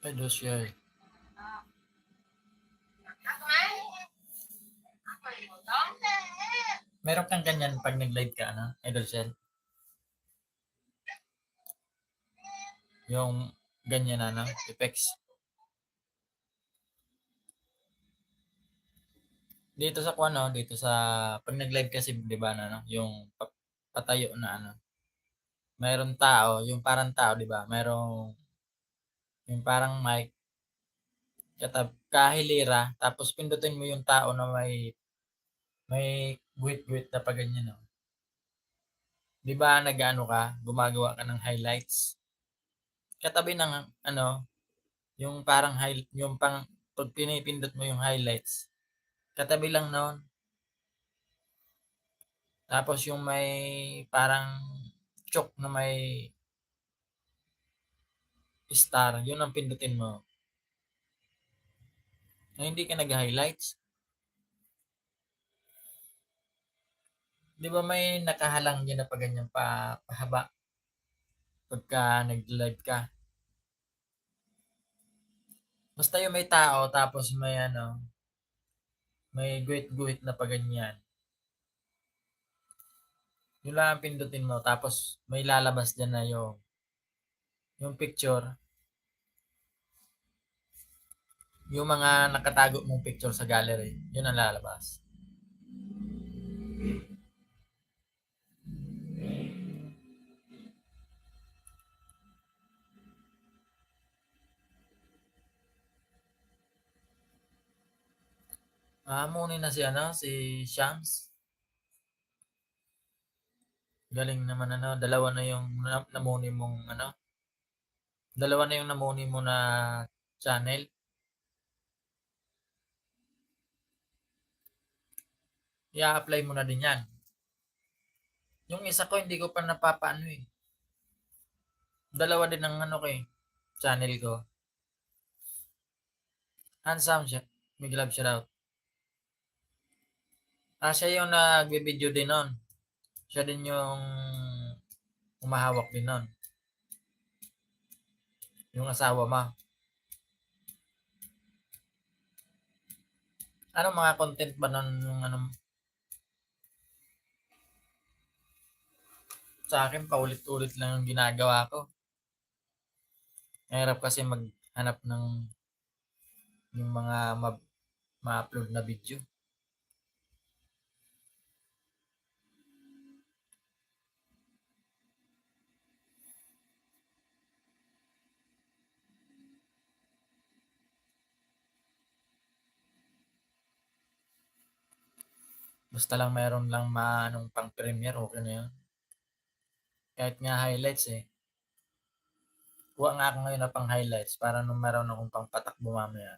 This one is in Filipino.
Idol share. Meron kang ganyan pag nag-live ka, ano? Idol share. Yung ganyan na, effects. Dito sa kuano, dito sa pag nag-live kasi 'di ba ano, yung patayo na ano. Mayroong tao, yung parang tao 'di ba? Merong yung parang mic kahilera tapos pindutin mo yung tao na may guhit-guhit na pa ganyan, no? 'Di ba nag-aano ka, gumagawa ka ng highlights? Katabi ng ano, yung parang yung 'pag pinipindot mo yung highlights, katabi lang nun. Tapos yung may parang chalk na may star, yun ang pindutin mo. Na hindi ka nag-highlights. 'Di ba may nakahalang diyan na pa ganyan pahaba pagka nag-live ka. Basta yung may tao tapos may ano, may guhit-guhit na pa ganyan. Yun lang ang pindutin mo tapos may lalabas diyan na yung picture, yung mga nakatago mong picture sa gallery, yun ang lalabas. Hahamunin na si ano, si Shams. Galing naman ano, dalawa na yung namuni mong ano, dalawa na yung namuni mo na channel. I-apply mo na din yan. Yung isa ko hindi ko pa napapaano eh. Dalawa din ang ano ko eh, channel ko. Handsome siya. Big love shout out. Siya yung nagbe-video din nun. Siya din yung umahawak din nun. Yung asawa mo. Ano mga content ba nun yung ano? Sa akin, paulit-ulit lang yung ginagawa ko. Mahirap kasi maghanap ng yung mga ma-upload na video. Basta lang mayroon lang maanong pang premiere, okay na yun. Kahit nga highlights eh. Kuha nga ako ngayon na pang highlights para nung meron akong pang patakbo mamaya.